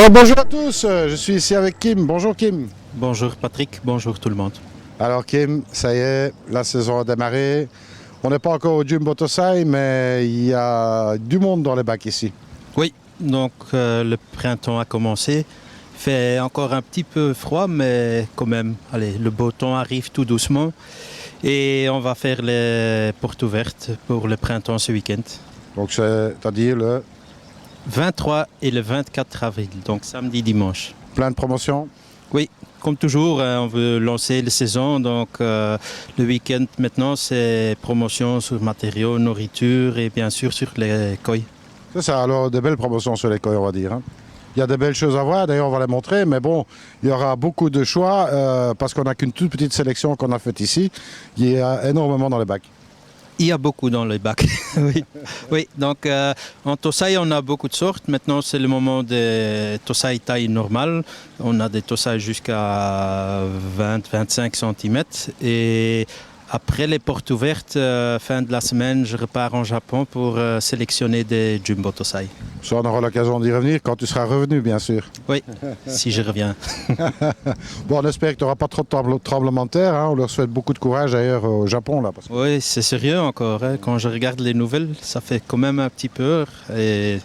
Alors bonjour à tous, je suis ici avec Kim. Bonjour Kim. Bonjour Patrick, bonjour tout le monde. Alors Kim, ça y est, la saison a démarré. On n'est pas encore au Jumbo Tosai, mais il y a du monde dans les bacs ici. Oui, donc le printemps a commencé. Il fait encore un petit peu froid, mais quand même, allez, le beau temps arrive tout doucement. Et on va faire les portes ouvertes pour le printemps ce week-end. Donc c'est-à-dire le 23 et le 24 avril, donc samedi, dimanche. plein de promotions. Oui, comme toujours, on veut lancer la saison, donc le week-end maintenant c'est promotion sur matériaux, nourriture et bien sûr sur les koi. C'est ça, alors de belles promotions sur les coins, on va dire. Il y a de belles choses à voir, d'ailleurs on va les montrer, mais bon, il y aura beaucoup de choix parce qu'on n'a qu'une toute petite sélection qu'on a faite ici. Il y a énormément dans les bacs. Il y a beaucoup dans les bacs, oui. Oui, donc en Tosai, on a beaucoup de sortes. Maintenant, c'est le moment des Tosai taille normale. On a des Tosai jusqu'à 20-25 cm. Et après les portes ouvertes, fin de la semaine, je repars en Japon pour sélectionner des Jumbo Tosai. Ça, on aura l'occasion d'y revenir quand tu seras revenu, bien sûr. Oui, si je reviens. Bon, on espère que tu n'auras pas trop de tremblements de terre. On leur souhaite beaucoup de courage d'ailleurs au Japon. Là, parce que... Oui, c'est sérieux encore. Quand je regarde les nouvelles, ça fait quand même un petit peur. Et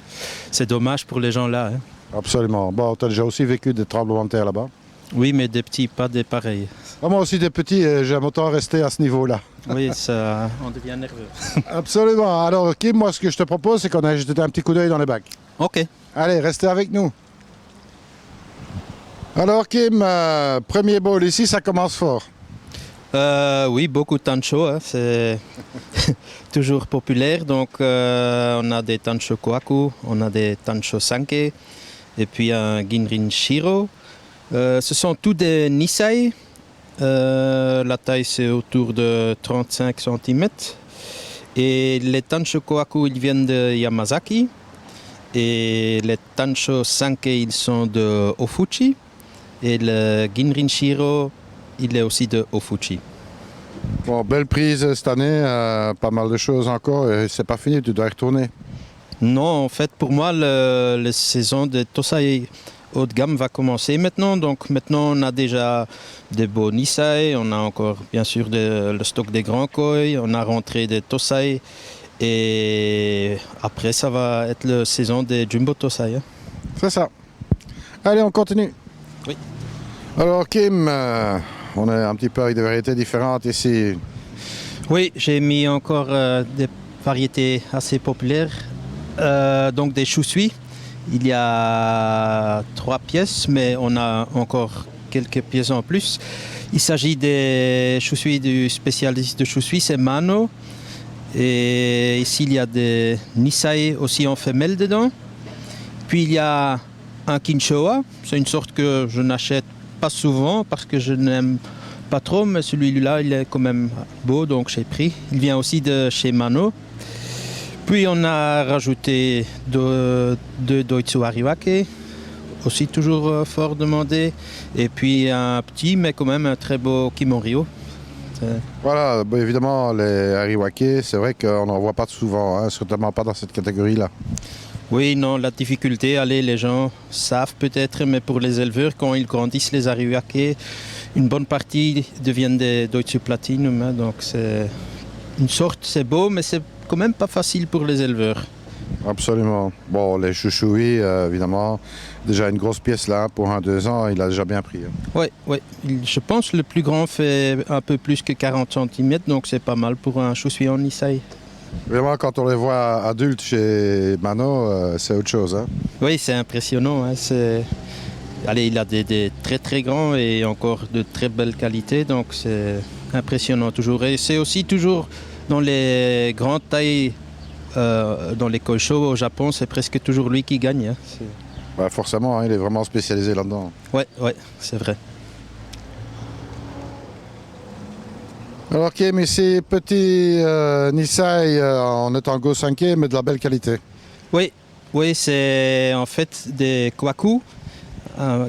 c'est dommage pour les gens là. Absolument. Bon, tu as déjà aussi vécu des tremblements de terre là-bas? Oui, mais des petits, pas des pareils. Moi aussi, des petits, j'aime autant rester à ce niveau-là. Oui, ça, on devient nerveux. Absolument. Alors, Kim, moi, ce que je te propose, c'est qu'on aille jeter un petit coup d'œil dans les bacs. Ok. Allez, restez avec nous. Alors, Kim, premier bowl ici, ça commence fort. Oui, beaucoup de tancho, c'est toujours populaire. Donc, on a des tancho koaku, on a des tancho sanke, et puis un ginrin shiro. Ce sont tous des nisai. La taille, c'est autour de 35 cm. Et les tancho koaku, ils viennent de Yamazaki. Et les tancho sanke, ils sont de Ofuchi. Et le ginrin shiro, il est aussi de Ofuchi. Bon, belle prise cette année, pas mal de choses encore, et c'est pas fini, tu dois y retourner. Non, en fait, pour moi, la saison de Tosai haut de gamme va commencer maintenant. Donc maintenant, on a déjà des beaux Nisai, on a encore, bien sûr, le stock des grands koi, on a rentré des Tosai. Et après, ça va être la saison des Jumbo Tosai. C'est ça. Allez, on continue. Oui. Alors, Kim, on a un petit peu avec des variétés différentes ici. Oui, j'ai mis encore des variétés assez populaires. Donc des chou-suis. Il y a 3 pièces, mais on a encore quelques pièces en plus. Il s'agit des chou-suis du spécialiste de chou-suis, c'est Mano. Et ici, il y a des Nisai aussi en femelle dedans. Puis il y a un Kinshowa. C'est une sorte que je n'achète pas souvent parce que je n'aime pas trop, mais celui-là, il est quand même beau, donc j'ai pris. Il vient aussi de chez Mano. Puis on a rajouté deux Doitsu Ariwake, aussi toujours fort demandé. Et puis un petit, mais quand même un très beau Kimorio. Voilà, bon, évidemment, les Ariwake, c'est vrai qu'on n'en voit pas souvent, certainement pas dans cette catégorie-là. Oui, non, la difficulté, allez, les gens savent peut-être, mais pour les éleveurs, quand ils grandissent les Ariwake, une bonne partie deviennent des Doitsu Platinum. Donc c'est une sorte, c'est beau, mais c'est quand même pas facile pour les éleveurs. Absolument. Bon, les chouchouis, évidemment, déjà une grosse pièce là, pour un 2 ans, il a déjà bien pris. Oui, oui. Je pense que le plus grand fait un peu plus que 40 cm, donc c'est pas mal pour un chou-suis en Nisai. Vraiment, quand on les voit adultes chez Mano, c'est autre chose. Oui, c'est impressionnant. Allez, il a des très très grands et encore de très belle qualité, donc c'est impressionnant toujours. Et c'est aussi toujours dans les grandes tailles, dans les koisho au Japon, c'est presque toujours lui qui gagne. Bah forcément, il est vraiment spécialisé là-dedans. Oui, c'est vrai. Alors Kim, ici, petit Nisai en étango 5 mais de la belle qualité. Oui, c'est en fait des koaku,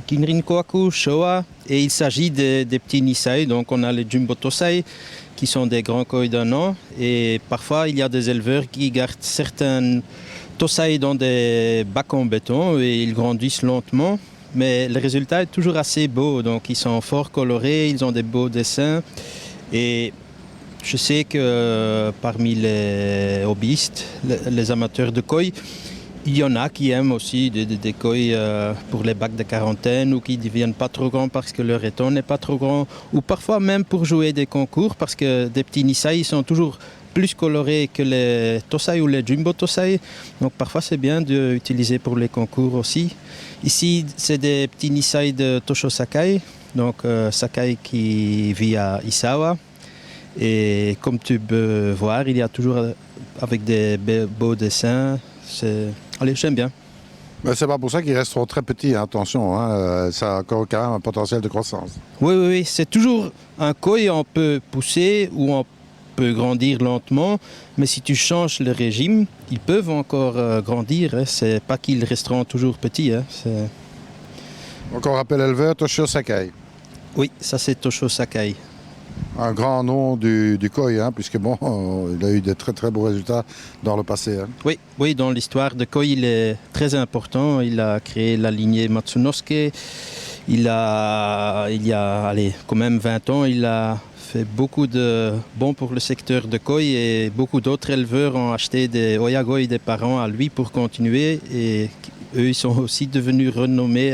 Kinrin koaku, Showa, et il s'agit des petits Nisai. Donc on a les Jumbo Tosai qui sont des grands koi d'un an. Et parfois, il y a des éleveurs qui gardent certains Tosai dans des bacs en béton et ils grandissent lentement. Mais le résultat est toujours assez beau. Donc, ils sont fort colorés, ils ont des beaux dessins. Et je sais que parmi les hobbyistes, les amateurs de koi, il y en a qui aiment aussi des koi pour les bacs de quarantaine ou qui ne deviennent pas trop grands parce que leur étang n'est pas trop grand. Ou parfois même pour jouer des concours parce que des petits Nisai sont toujours plus colorés que les Tosai ou les Jumbo Tosai. Donc parfois c'est bien d'utiliser pour les concours aussi. Ici c'est des petits Nisai de Tosho Sakai. Donc Sakai qui vit à Isawa. Et comme tu peux voir, il y a toujours avec des beaux dessins. Allez, j'aime bien. Mais c'est pas pour ça qu'ils resteront très petits, hein, attention, hein, ça a encore quand même un potentiel de croissance. Oui, c'est toujours un koi, on peut pousser ou on peut grandir lentement, mais si tu changes le régime, ils peuvent encore grandir. Hein. C'est pas qu'ils resteront toujours petits. Hein. Donc on rappelle l'éleveur Tosho Sakai. Oui, ça c'est Tosho Sakai. Un grand nom du koi, hein, puisque bon, il a eu de très très beaux résultats dans le passé. Hein. Oui, dans l'histoire de koi, il est très important. Il a créé la lignée Matsunosuke. Il y a quand même 20 ans, il a fait beaucoup de bons pour le secteur de koi et beaucoup d'autres éleveurs ont acheté des oyagoi des parents à lui pour continuer et eux ils sont aussi devenus renommés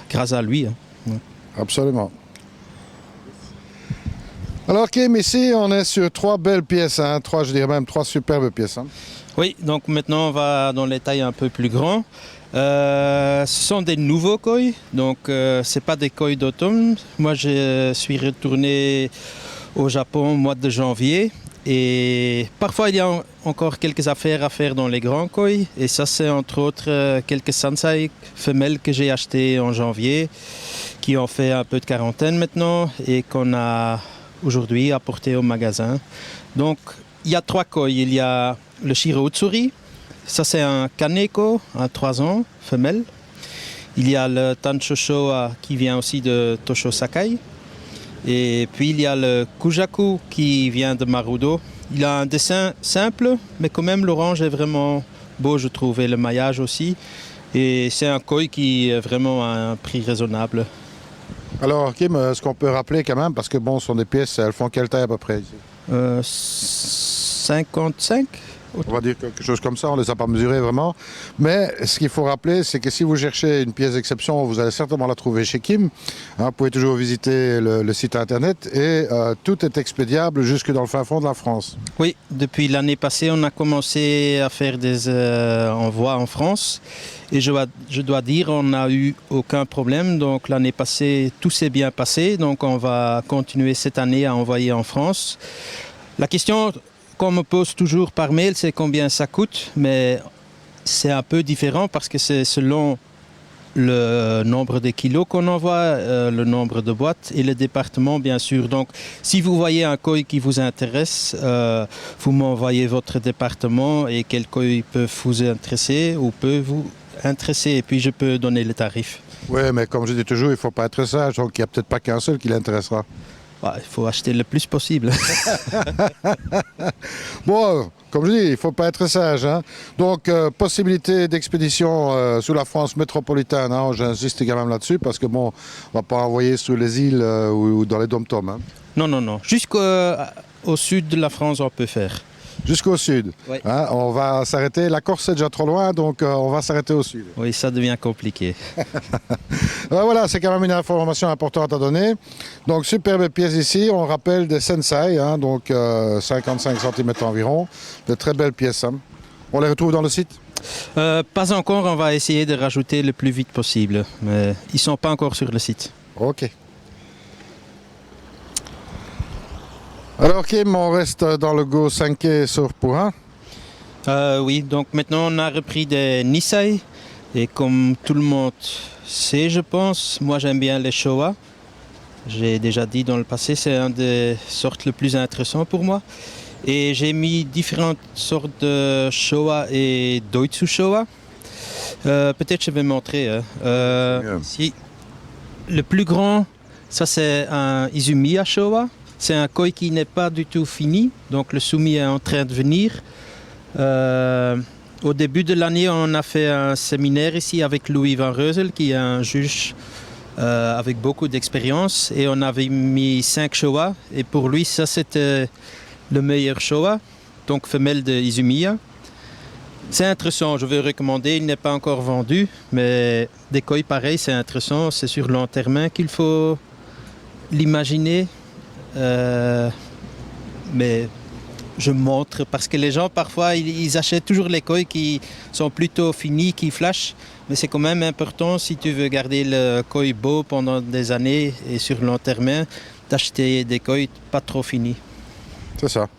grâce à lui. Hein. Ouais. Absolument. Alors Kim, ici on est sur 3 belles pièces, hein, je dirais même 3 superbes pièces. Hein. Oui, donc maintenant on va dans les tailles un peu plus grands. Ce sont des nouveaux koi, donc c'est pas des koi d'automne. Moi je suis retourné au Japon au mois de janvier et parfois il y a encore quelques affaires à faire dans les grands koi et ça c'est entre autres quelques Sansai femelles que j'ai achetées en janvier qui ont fait un peu de quarantaine maintenant et qu'on a aujourd'hui apporté au magasin. Donc il y a 3 koi, il y a le Shiro Utsuri. Ça, c'est un Kaneko, un 3 ans, femelle. Il y a le Tancho Showa qui vient aussi de Tosho Sakai. Et puis, il y a le Kujaku qui vient de Marudo. Il a un dessin simple, mais quand même, l'orange est vraiment beau, je trouve, et le maillage aussi. Et c'est un koi qui est vraiment à un prix raisonnable. Alors, Kim, ce qu'on peut rappeler quand même, parce que bon, ce sont des pièces, elles font quelle taille à peu près ici 55. On va dire quelque chose comme ça, on ne les a pas mesurés vraiment. Mais ce qu'il faut rappeler, c'est que si vous cherchez une pièce d'exception, vous allez certainement la trouver chez Kim. Hein, vous pouvez toujours visiter le site internet et tout est expédiable jusque dans le fin fond de la France. Oui, depuis l'année passée, on a commencé à faire des envois en France. Et je dois dire, on n'a eu aucun problème. Donc l'année passée, tout s'est bien passé. Donc on va continuer cette année à envoyer en France. La question qu'on me pose toujours par mail, c'est combien ça coûte, mais c'est un peu différent parce que c'est selon le nombre de kilos qu'on envoie, le nombre de boîtes et le département bien sûr. Donc si vous voyez un koi qui vous intéresse, vous m'envoyez votre département et quel koi peut vous intéresser ou peut vous intéresser et puis je peux donner le tarif. Oui, mais comme je dis toujours, il ne faut pas être sage, donc il n'y a peut-être pas qu'un seul qui l'intéressera. Il faut acheter le plus possible. Bon, comme je dis, il ne faut pas être sage. Hein. Donc, possibilité d'expédition sous la France métropolitaine, hein, j'insiste quand même là-dessus, parce que bon, on ne va pas envoyer sur les îles ou dans les dom-toms. Hein. Non. Jusqu'au sud de la France, on peut faire. Jusqu'au sud. Oui. Hein, on va s'arrêter. La Corse est déjà trop loin, donc on va s'arrêter au sud. Oui, ça devient compliqué. Voilà, c'est quand même une information importante à donner. Donc, superbe pièce ici. On rappelle des Sensai, hein, donc 55 cm environ. De très belles pièces. Hein. On les retrouve dans le site ? Pas encore. On va essayer de rajouter le plus vite possible. Mais ils ne sont pas encore sur le site. Ok. Alors Kim, on reste dans le Go 5K sauf pour un. Oui, donc maintenant on a repris des Nisai. Et comme tout le monde sait, je pense, moi j'aime bien les Showa. J'ai déjà dit dans le passé, c'est un des sortes les plus intéressants pour moi. Et j'ai mis différentes sortes de Showa et Doitsu Showa. Peut-être je vais montrer. Si. Le plus grand, ça c'est un Izumiya Showa. C'est un koi qui n'est pas du tout fini, donc le soumis est en train de venir. Au début de l'année, on a fait un séminaire ici avec Louis Van Reuzel, qui est un juge avec beaucoup d'expérience, et on avait mis 5 Showa, et pour lui, ça c'était le meilleur Showa, donc femelle de Izumiya. C'est intéressant, je vais recommander, il n'est pas encore vendu, mais des koi pareils, c'est intéressant, c'est sur long terme qu'il faut l'imaginer. Mais je montre parce que les gens parfois ils achètent toujours les koi qui sont plutôt finis, qui flashent, mais c'est quand même important si tu veux garder le koi beau pendant des années et sur long terme d'acheter des koi pas trop finis. C'est ça.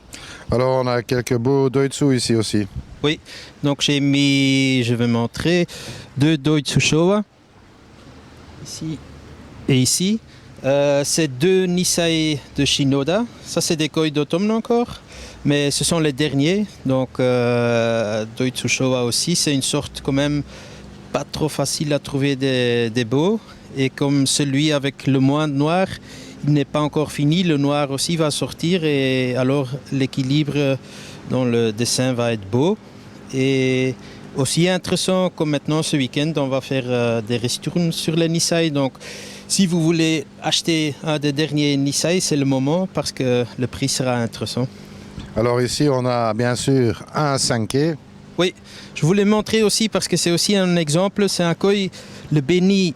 Alors on a quelques beaux Doitsu ici aussi. Oui, donc j'ai mis, je vais montrer, 2 Doitsu Showa, ici et ici. C'est 2 Nisai de Shinoda, ça c'est des koi d'automne encore, mais ce sont les derniers, donc Doitsu Showa aussi, c'est une sorte quand même pas trop facile à trouver des beaux, et comme celui avec le moins de noir, il n'est pas encore fini, le noir aussi va sortir, et alors l'équilibre dans le dessin va être beau. Et aussi intéressant, comme maintenant ce week-end, on va faire des ristournes sur les Nisai. Donc, si vous voulez acheter un des derniers Nisai, c'est le moment parce que le prix sera intéressant. Alors ici, on a bien sûr un Sankei. Oui, je voulais montrer aussi parce que c'est aussi un exemple. C'est un koi, le béni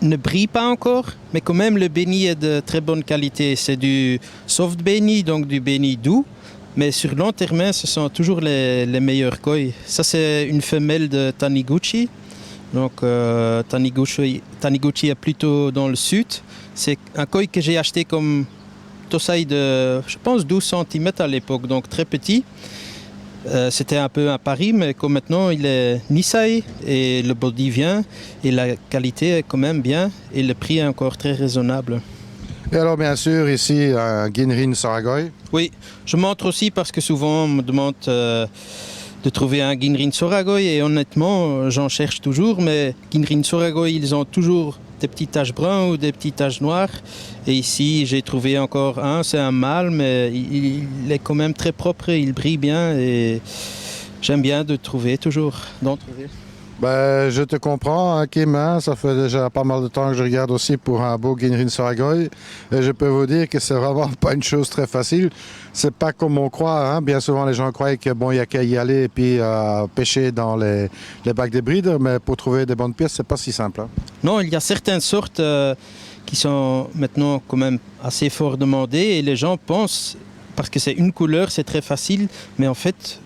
ne brille pas encore, mais quand même le béni est de très bonne qualité. C'est du soft béni, donc du béni doux. Mais sur long terme, ce sont toujours les meilleurs koi. Ça, c'est une femelle de Taniguchi. Donc, Taniguchi est plutôt dans le sud. C'est un koi que j'ai acheté comme Tosai de, je pense, 12 cm à l'époque, donc très petit. C'était un peu un pari, mais comme maintenant, il est Nisai et le body vient et la qualité est quand même bien et le prix est encore très raisonnable. Et alors bien sûr ici un Ginrin Soragoi. Oui, je montre aussi parce que souvent on me demande de trouver un Ginrin Soragoi et honnêtement j'en cherche toujours, mais Ginrin Soragoi ils ont toujours des petites taches brunes ou des petites taches noires, et ici j'ai trouvé encore un, c'est un mâle mais il est quand même très propre, il brille bien et j'aime bien de trouver toujours, d'en trouver. Ben, je te comprends, hein, Kim, hein, ça fait déjà pas mal de temps que je regarde aussi pour un beau Ginrin Soragoi. Et je peux vous dire que c'est vraiment pas une chose très facile. C'est pas comme on croit, hein. Bien souvent les gens croient que bon, il y a qu'à y aller et puis pêcher dans les bacs de bride, mais pour trouver des bonnes pièces, c'est pas si simple. Hein. Non, il y a certaines sortes qui sont maintenant quand même assez fort demandées et les gens pensent, parce que c'est une couleur, c'est très facile, mais en fait,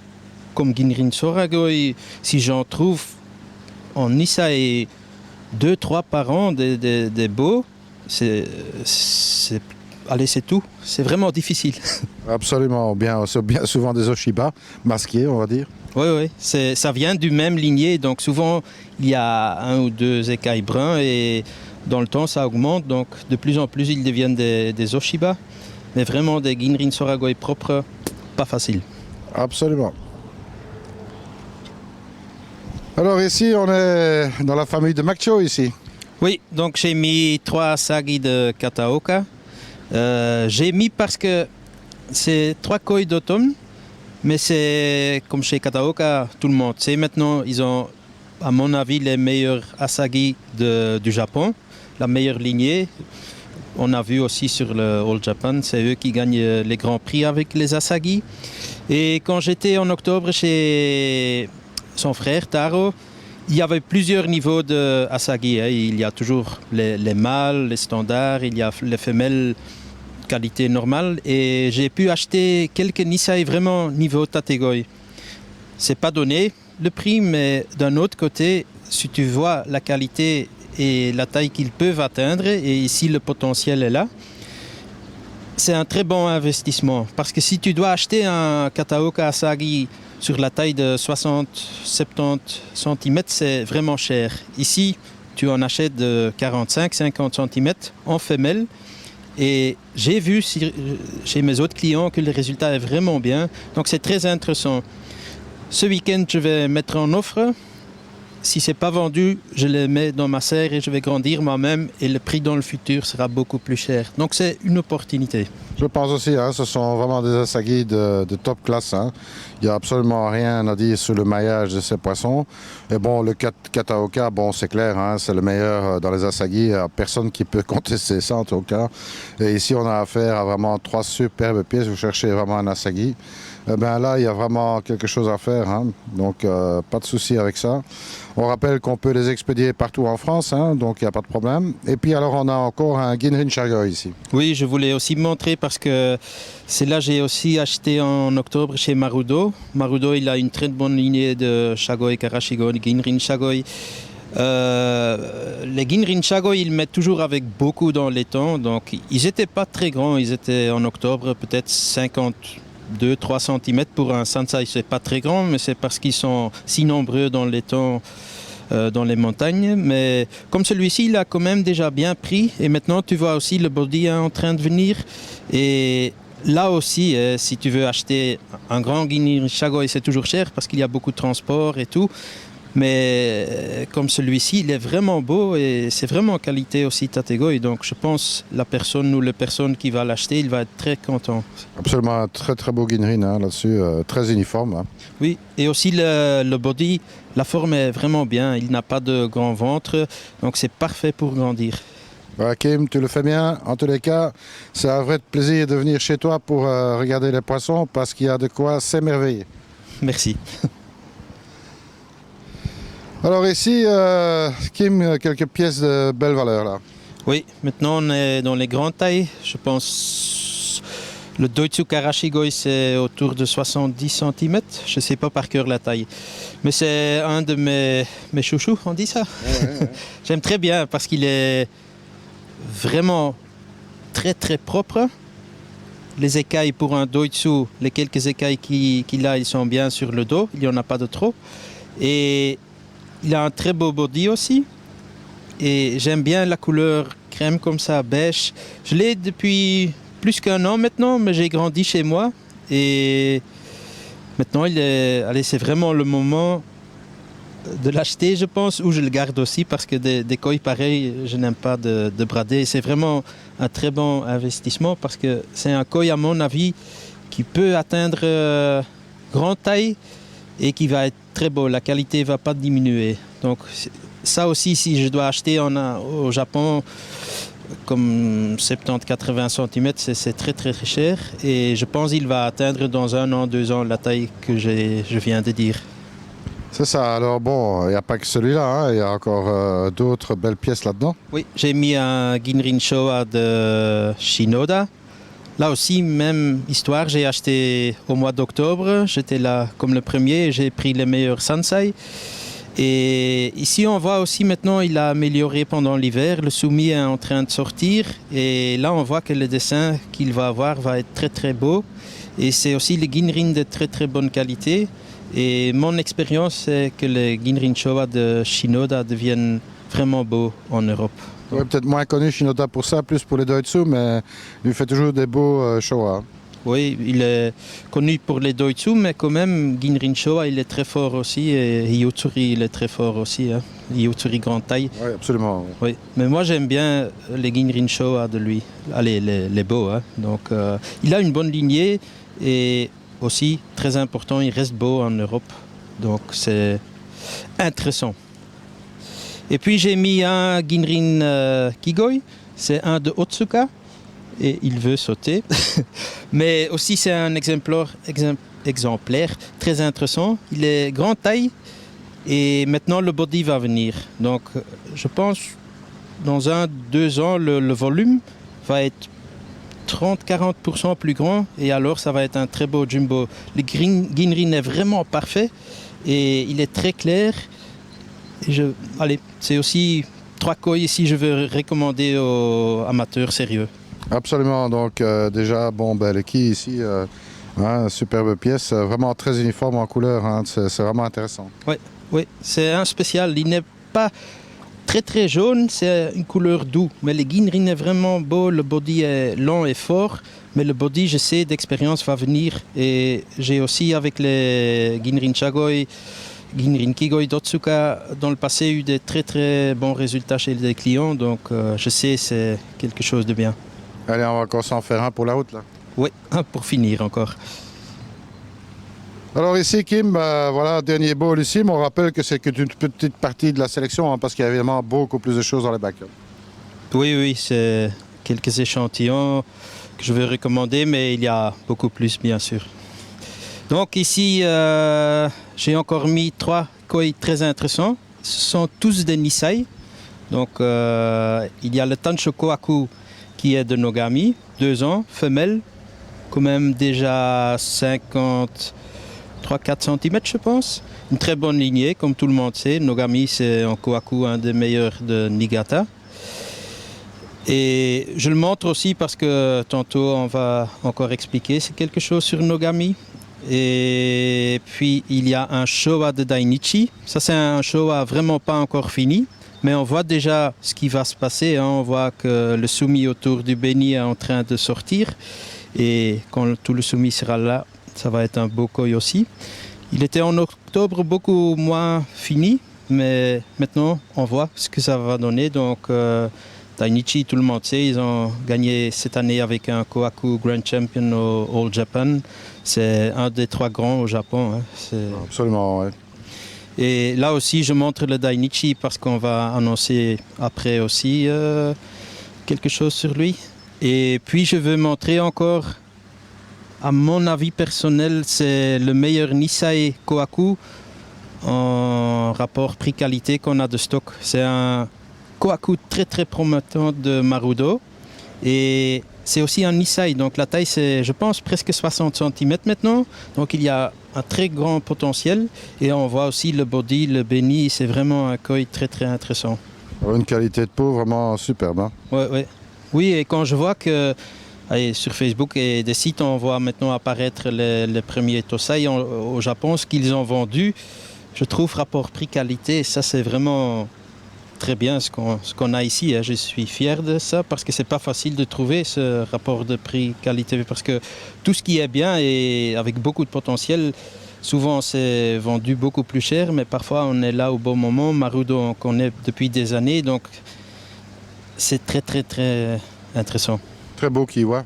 comme Ginrin Soragoi, si j'en trouve en Nisai 2-3 par an des beaux, allez, c'est tout. C'est vraiment difficile. Absolument, c'est bien souvent des Oshiba masqués, on va dire. Oui, oui, ça vient du même lignée, donc souvent il y a 1 ou 2 écailles bruns et dans le temps ça augmente, donc de plus en plus ils deviennent des Oshiba, mais vraiment des Ginrin Soragoi propres, pas facile. Absolument. Alors ici, on est dans la famille de Makcho ici. Oui, donc j'ai mis 3 Asagi de Kataoka. J'ai mis parce que c'est 3 koi d'automne, mais c'est comme chez Kataoka, tout le monde sait maintenant, ils ont à mon avis les meilleurs Asagi du Japon, la meilleure lignée. On a vu aussi sur le All Japan, c'est eux qui gagnent les grands prix avec les Asagi. Et quand j'étais en octobre chez son frère Taro, il y avait plusieurs niveaux de Asagi. Il y a toujours les mâles, les standards, il y a les femelles qualité normale. Et j'ai pu acheter quelques Nisai vraiment niveau Tategoi. C'est pas donné le prix, mais d'un autre côté, si tu vois la qualité et la taille qu'ils peuvent atteindre, et ici le potentiel est là, c'est un très bon investissement. Parce que si tu dois acheter un Kataoka Asagi sur la taille de 60-70 cm, c'est vraiment cher. Ici, tu en achètes de 45-50 cm en femelle. Et j'ai vu chez mes autres clients que le résultat est vraiment bien. Donc c'est très intéressant. Ce week-end, je vais mettre en offre. Si ce n'est pas vendu, je les mets dans ma serre et je vais grandir moi-même. Et le prix dans le futur sera beaucoup plus cher. Donc c'est une opportunité. Je pense aussi, hein, ce sont vraiment des asagi de top classe. Hein. Il n'y a absolument rien à dire sur le maillage de ces poissons. Et bon, le Kataoka, bon, c'est clair, hein, c'est le meilleur dans les asagi. Il n'y a personne qui peut contester ça en tout cas. Et ici, on a affaire à vraiment 3 superbes pièces. Vous cherchez vraiment un asagi. Eh bien là, il y a vraiment quelque chose à faire. Hein. Donc, pas de souci avec ça. On rappelle qu'on peut les expédier partout en France, hein, donc il n'y a pas de problème. Et puis alors, on a encore un Ginrin Chagoy ici. Oui, je voulais aussi montrer parce que c'est là que j'ai aussi acheté en octobre chez Marudo. Marudo, il a une très bonne lignée de Chagoy, Karashigo, Ginrin Chagoy. Les Ginrin Chagoy, ils mettent toujours avec beaucoup dans les temps. Donc, ils n'étaient pas très grands. Ils étaient en octobre peut-être 52-3 cm pour un Sansai. C'est pas très grand, mais c'est parce qu'ils sont si nombreux dans les temps. Dans les montagnes, mais comme celui-ci, il a quand même déjà bien pris et maintenant tu vois aussi le body en train de venir et là aussi, si tu veux acheter un grand Ginrin Chagoy, c'est toujours cher parce qu'il y a beaucoup de transport et tout, mais comme celui-ci, il est vraiment beau et c'est vraiment qualité aussi Tategoy, donc je pense la personne ou la personne qui va l'acheter, il va être très content. Absolument un très très beau Ginrin hein, là-dessus, très uniforme. Hein. Oui, et aussi le body, la forme est vraiment bien, il n'a pas de grand ventre, donc c'est parfait pour grandir. Bah, Kim, tu le fais bien. En tous les cas, c'est un vrai plaisir de venir chez toi pour regarder les poissons parce qu'il y a de quoi s'émerveiller. Merci. Alors ici, Kim, quelques pièces de belle valeur là. Oui, maintenant on est dans les grandes tailles. Je pense le Doitsu Karashigoy c'est autour de 70 cm. Je ne sais pas par cœur la taille. Mais c'est un de mes chouchous, on dit ça. Ouais. J'aime très bien parce qu'il est vraiment très très propre. Les écailles pour un Doitsu, les quelques écailles qu'il a, ils sont bien sur le dos. Il n'y en a pas de trop. Et il a un très beau body aussi. Et j'aime bien la couleur crème comme ça, beige. Je l'ai depuis plus qu'un an maintenant, mais j'ai grandi chez moi. Et maintenant, c'est vraiment le moment de l'acheter, je pense, ou je le garde aussi parce que des koi pareils, je n'aime pas de brader. C'est vraiment un très bon investissement parce que c'est un koi, à mon avis, qui peut atteindre grande taille et qui va être très beau. La qualité ne va pas diminuer. Donc, ça aussi, si je dois acheter au Japon, comme 70-80 cm, c'est très très cher. Et je pense qu'il va atteindre dans 1 an, 2 ans la taille que je viens de dire. C'est ça. Alors bon, il n'y a pas que celui-là, hein. Il y a encore d'autres belles pièces là-dedans. Oui, j'ai mis un Ginrin Showa de Shinoda. Là aussi, même histoire, j'ai acheté au mois d'octobre. J'étais là comme le premier et j'ai pris les meilleurs Sansai. Et ici, on voit aussi maintenant, il a amélioré pendant l'hiver. Le soumis est en train de sortir. Et là, on voit que le dessin qu'il va avoir va être très très beau. Et c'est aussi les Ginrin de très très bonne qualité. Et mon expérience, c'est que les Ginrin Showa de Shinoda deviennent vraiment beaux en Europe. Ouais, peut-être moins connu Shinoda pour ça, plus pour les Doitsu, mais il fait toujours des beaux Showa. Oui, il est connu pour les Doitsu, mais quand même, Ginrin Showa, il est très fort aussi. Et Hiyutsuri, il est très fort aussi. Hein. Hiyutsuri grande taille. Oui, absolument. Oui, mais moi, j'aime bien les Ginrin Showa de lui. Allez, les beaux. Hein. Donc, il a une bonne lignée et aussi, très important, il reste beau en Europe. Donc, c'est intéressant. Et puis, j'ai mis un Ginrin Kigoi. C'est un de Otsuka. Et il veut sauter. Mais aussi, c'est un exemplaire très intéressant. Il est grande taille et maintenant le body va venir. Donc, je pense dans 1-2 ans, le volume va être 30-40% plus grand et alors ça va être un très beau jumbo. Le Ginrin est vraiment parfait et il est très clair. Allez, c'est aussi 3 koi ici, je veux recommander aux amateurs sérieux. Absolument, donc déjà, bon, ben, le ki ici, hein, superbe pièce, vraiment très uniforme en couleur, hein, c'est vraiment intéressant. Oui, c'est un spécial, il n'est pas très très jaune, c'est une couleur douce, mais le Ginrin est vraiment beau, le body est long et fort, mais le body, je sais, d'expérience va venir, et j'ai aussi avec les Ginrin Chagoy, Ginrin Kigoi d'Otsuka, dans le passé, eu des très très bons résultats chez les clients, donc je sais, c'est quelque chose de bien. Allez, on va encore s'en faire un pour la route là. Oui, pour finir encore. Alors ici, Kim, voilà, dernier bowl ici, mais on rappelle que c'est qu'une petite partie de la sélection, hein, parce qu'il y a évidemment beaucoup plus de choses dans les bacs. Oui, c'est quelques échantillons que je veux recommander, mais il y a beaucoup plus, bien sûr. Donc ici, j'ai encore mis 3 koi très intéressants. Ce sont tous des Nisei. Donc il y a le Tansho Kohaku qui est de Nogami, 2 ans, femelle, quand même déjà 53-4 cm je pense. Une très bonne lignée, comme tout le monde sait. Nogami, c'est en Kohaku un des meilleurs de Niigata. Et je le montre aussi parce que tantôt on va encore expliquer quelque chose sur Nogami. Et puis il y a un Showa de Dainichi. Ça c'est un Showa vraiment pas encore fini. Mais on voit déjà ce qui va se passer. Hein. On voit que le soumis autour du béni est en train de sortir. Et quand tout le soumis sera là, ça va être un beau koi aussi. Il était en octobre beaucoup moins fini. Mais maintenant, on voit ce que ça va donner. Donc, Dainichi, tout le monde sait, ils ont gagné cette année avec un Kohaku Grand Champion au All Japan. C'est un des 3 grands au Japon. Hein. Absolument, oui. Et là aussi, je montre le Dainichi parce qu'on va annoncer après aussi quelque chose sur lui. Et puis, je veux montrer encore, à mon avis personnel, c'est le meilleur Nisei Kohaku en rapport prix-qualité qu'on a de stock. C'est un Kohaku très très prometteur de Marudo. Et c'est aussi un Nisei, donc la taille c'est, je pense, presque 60 cm maintenant. Donc il y a un très grand potentiel. Et on voit aussi le body, le béni, c'est vraiment un koi très très intéressant. Une qualité de peau vraiment superbe. Hein. Ouais. Oui, et quand je vois que sur Facebook et des sites, on voit maintenant apparaître les premiers Tosai au Japon, ce qu'ils ont vendu, je trouve rapport prix-qualité, ça c'est vraiment très bien ce qu'on a ici. Hein. Je suis fier de ça parce que c'est pas facile de trouver ce rapport de prix-qualité parce que tout ce qui est bien et avec beaucoup de potentiel, souvent c'est vendu beaucoup plus cher, mais parfois on est là au bon moment. Marudo on connaît depuis des années, donc c'est très très très intéressant. Très beau kiwa.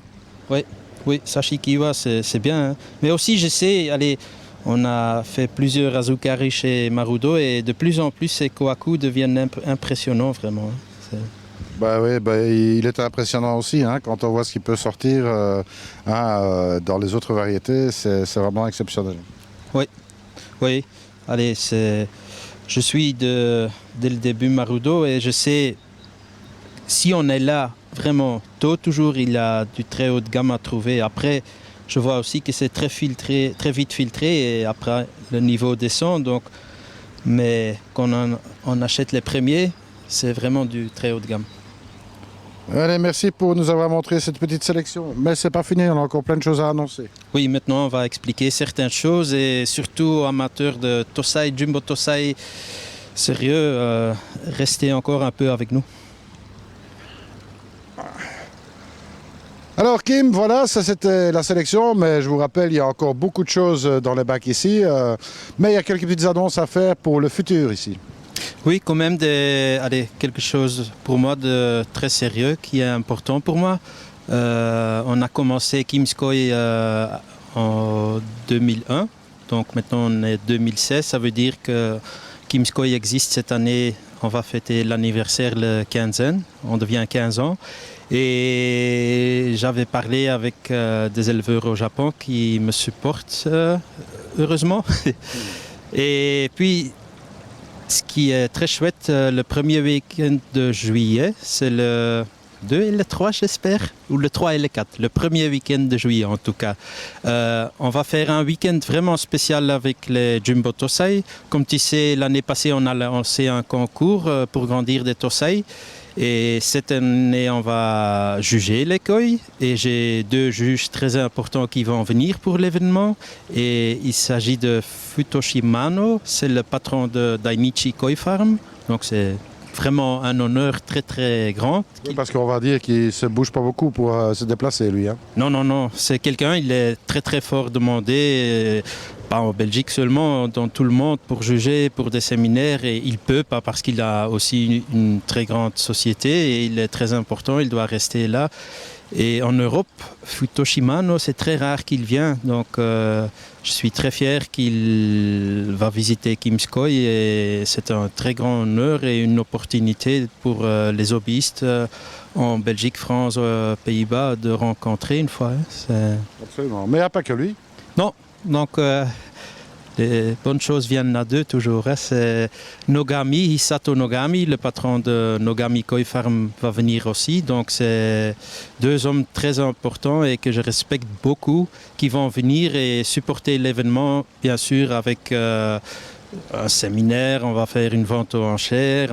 Oui, Sashi Kiwa c'est bien. Hein. Mais aussi je sais, on a fait plusieurs Azukari chez Marudo et de plus en plus ces Kohaku deviennent impressionnants vraiment. Il est impressionnant aussi hein, quand on voit ce qui peut sortir dans les autres variétés, c'est vraiment exceptionnel. Oui. Je suis dès le début Marudo et je sais si on est là vraiment tôt, toujours il y a du très haut de gamme à trouver. Après, je vois aussi que c'est très vite filtré et après le niveau descend. Donc, mais quand on achète les premiers, c'est vraiment du très haut de gamme. Allez, merci pour nous avoir montré cette petite sélection. Mais c'est pas fini, on a encore plein de choses à annoncer. Oui, maintenant on va expliquer certaines choses et surtout amateurs de Tosai, Jumbo Tosai, sérieux, restez encore un peu avec nous. Alors Kim, voilà, ça c'était la sélection, mais je vous rappelle, il y a encore beaucoup de choses dans les bacs ici, mais il y a quelques petites annonces à faire pour le futur ici. Oui, quand même quelque chose pour moi de très sérieux qui est important pour moi. On a commencé Kim's Koi en 2001, donc maintenant on est 2016, ça veut dire que Kim's Koi existe cette année, on va fêter l'anniversaire le 15e, on devient 15 ans. Et j'avais parlé avec des éleveurs au Japon qui me supportent, heureusement. Et puis, ce qui est très chouette, le premier week-end de juillet, c'est le 2 et le 3, j'espère, ou le 3 et le 4, le premier week-end de juillet en tout cas. On va faire un week-end vraiment spécial avec les Jumbo Tosai. Comme tu sais, l'année passée, on a lancé un concours pour grandir des Tosai. Et cette année, on va juger les koi. Et j'ai 2 juges très importants qui vont venir pour l'événement. Et il s'agit de Futoshi Mano, c'est le patron de Dainichi Koi Farm. Donc c'est vraiment un honneur très très grand. Oui, parce qu'on va dire qu'il ne se bouge pas beaucoup pour se déplacer lui. Hein. Non, c'est quelqu'un, il est très très fort demandé. Pas en Belgique seulement, dans tout le monde, pour juger, pour des séminaires. Et il peut, pas parce qu'il a aussi une très grande société et il est très important, il doit rester là. Et en Europe, Futoshimano, c'est très rare qu'il vienne. Donc, je suis très fier qu'il va visiter Kimskoy. Et c'est un très grand honneur et une opportunité pour les hobbyistes en Belgique, France, Pays-Bas de rencontrer une fois. Absolument. Mais il n'y a pas que lui. Non, donc les bonnes choses viennent à deux toujours. C'est Nogami, Hisato Nogami, le patron de Nogami Koi Farm va venir aussi. Donc c'est deux hommes très importants et que je respecte beaucoup qui vont venir et supporter l'événement, bien sûr, avec un séminaire, on va faire une vente aux enchères.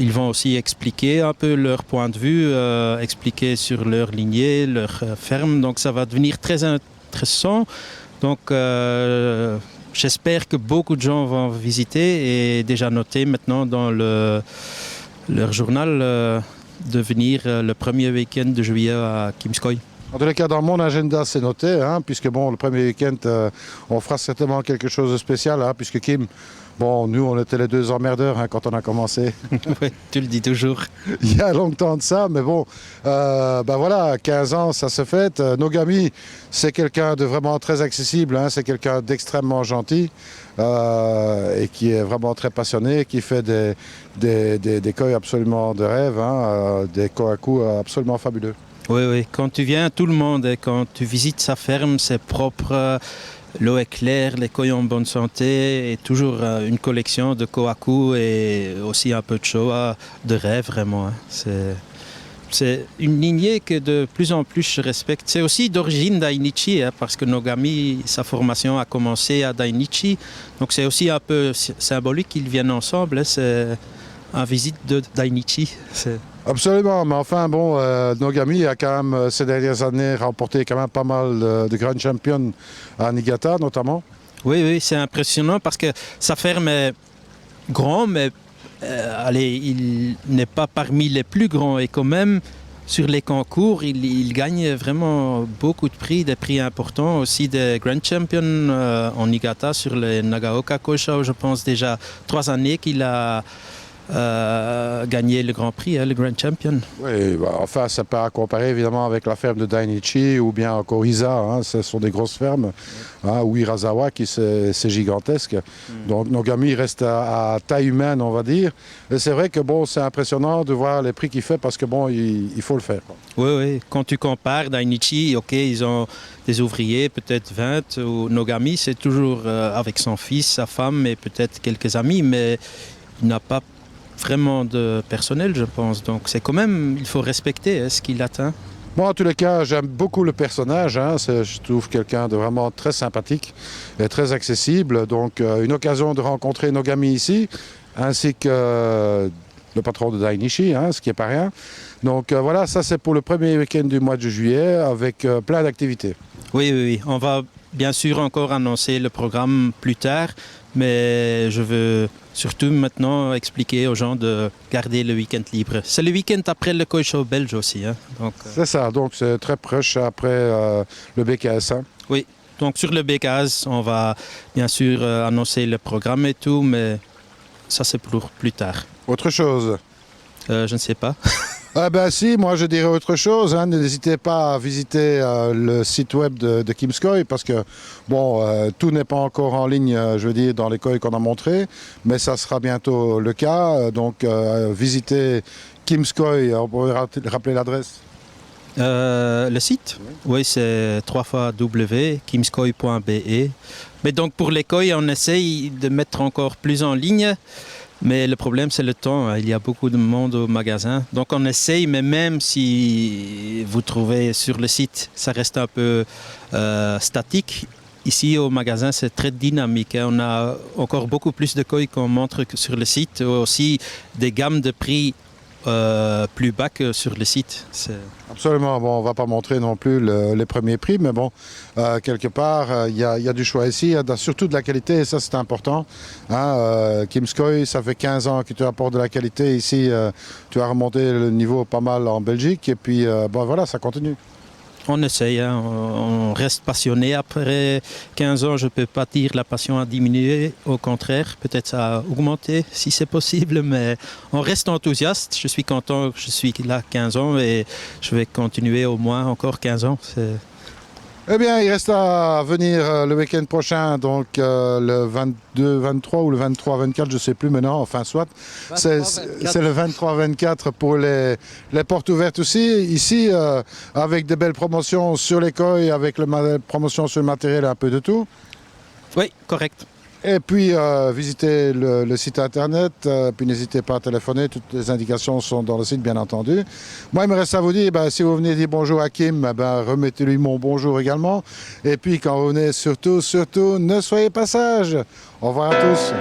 Ils vont aussi expliquer un peu leur point de vue, expliquer sur leur lignée, leur ferme. Donc ça va devenir très intéressant. Donc j'espère que beaucoup de gens vont visiter et déjà noter maintenant dans leur journal de venir le premier week-end de juillet à Kimskoy. En tous les cas, dans mon agenda, c'est noté, hein, puisque bon, le premier week-end, on fera certainement quelque chose de spécial, hein, puisque Kim, bon, nous, on était les deux emmerdeurs quand on a commencé. Oui, tu le dis toujours. Il y a longtemps de ça, mais bon, voilà, 15 ans, ça se fête. Nogami, c'est quelqu'un de vraiment très accessible, hein, c'est quelqu'un d'extrêmement gentil et qui est vraiment très passionné, qui fait des koi absolument de rêve, hein, des kohaku absolument fabuleux. Oui, oui. Quand tu viens, tout le monde, et quand tu visites sa ferme, c'est propre, l'eau est claire, les koi en bonne santé, et toujours une collection de kohaku et aussi un peu de showa, de rêve vraiment. Hein. C'est une lignée que de plus en plus je respecte. C'est aussi d'origine Dainichi, hein, parce que Nogami, sa formation a commencé à Dainichi. Donc c'est aussi un peu symbolique qu'ils viennent ensemble. Hein. C'est une visite de Dainichi. Absolument, mais enfin bon, Nogami a quand même ces dernières années remporté quand même pas mal de Grand Champions à Niigata notamment. Oui, oui, c'est impressionnant parce que sa ferme est grande, mais il n'est pas parmi les plus grands et quand même sur les concours, il gagne vraiment beaucoup de prix, des prix importants, aussi des Grand Champions en Niigata sur les Nagaoka Koshao, je pense déjà 3 années qu'il a gagné le Grand Prix, hein, le Grand Champion. Oui, enfin, ça peut à comparer évidemment avec la ferme de Dainichi ou bien encore Isa, hein, ce sont des grosses fermes, hein, ou Hirasawa, qui c'est gigantesque. Donc Nogami reste à taille humaine, on va dire. Et c'est vrai que bon, c'est impressionnant de voir les prix qu'il fait parce que bon, il faut le faire, quoi. Oui, oui. Quand tu compares Dainichi, ok, ils ont des ouvriers, peut-être 20, ou Nogami, c'est toujours avec son fils, sa femme et peut-être quelques amis, mais il n'a pas vraiment de personnel, je pense. Donc c'est quand même, il faut respecter ce qu'il atteint. Moi, en tous les cas, j'aime beaucoup le personnage. Hein. Je trouve quelqu'un de vraiment très sympathique et très accessible. Donc une occasion de rencontrer Nogami ici, ainsi que le patron de Dainichi, hein, ce qui n'est pas rien. Donc voilà, ça c'est pour le premier week-end du mois de juillet avec plein d'activités. Oui, oui, oui. On va bien sûr encore annoncer le programme plus tard, mais je veux surtout maintenant expliquer aux gens de garder le week-end libre. C'est le week-end après le Koi Show belge aussi. Hein. C'est ça, donc c'est très proche après le BKS. Hein. Oui, donc sur le BKS, on va bien sûr annoncer le programme et tout, mais ça c'est pour plus tard. Autre chose? Je ne sais pas. Ah ben si, moi je dirais autre chose. Hein. N'hésitez pas à visiter le site web de Kimskoy parce que bon, tout n'est pas encore en ligne, je veux dire, dans les koi qu'on a montrés, mais ça sera bientôt le cas. Donc visitez Kimskoy. On pourrait rappeler l'adresse. Le site, oui, c'est www.kimskoy.be. Mais donc pour les koi, on essaye de mettre encore plus en ligne. Mais le problème, c'est le temps. Il y a beaucoup de monde au magasin. Donc on essaye, mais même si vous trouvez sur le site, ça reste un peu statique. Ici au magasin, c'est très dynamique. On a encore beaucoup plus de koi qu'on montre que sur le site. Aussi des gammes de prix plus bas que sur le site. Absolument. Bon, on ne va pas montrer non plus les premiers prix, mais bon, quelque part, il y a du choix ici. Il y a surtout de la qualité, et ça, c'est important. Hein, Kimskoy, ça fait 15 ans que tu apportes de la qualité. Ici, tu as remonté le niveau pas mal en Belgique, et puis, bon, voilà, ça continue. On essaye, hein, on reste passionné. Après 15 ans, je ne peux pas dire que la passion a diminué. Au contraire, peut-être ça a augmenté si c'est possible, mais on reste enthousiaste. Je suis content que je suis là 15 ans et je vais continuer au moins encore 15 ans. Eh bien, il reste à venir le week-end prochain, donc le 22, 23 ou le 23, 24, je ne sais plus maintenant, enfin soit. C'est le 23-24 pour les portes ouvertes aussi. Ici, avec de belles promotions sur les coils, avec promotion sur le matériel, un peu de tout. Oui, correct. Et puis, visitez le site internet, puis n'hésitez pas à téléphoner, toutes les indications sont dans le site, bien entendu. Moi, il me reste à vous dire, si vous venez dire bonjour à Kim, remettez-lui mon bonjour également. Et puis, quand vous venez, surtout, ne soyez pas sages. Au revoir à tous.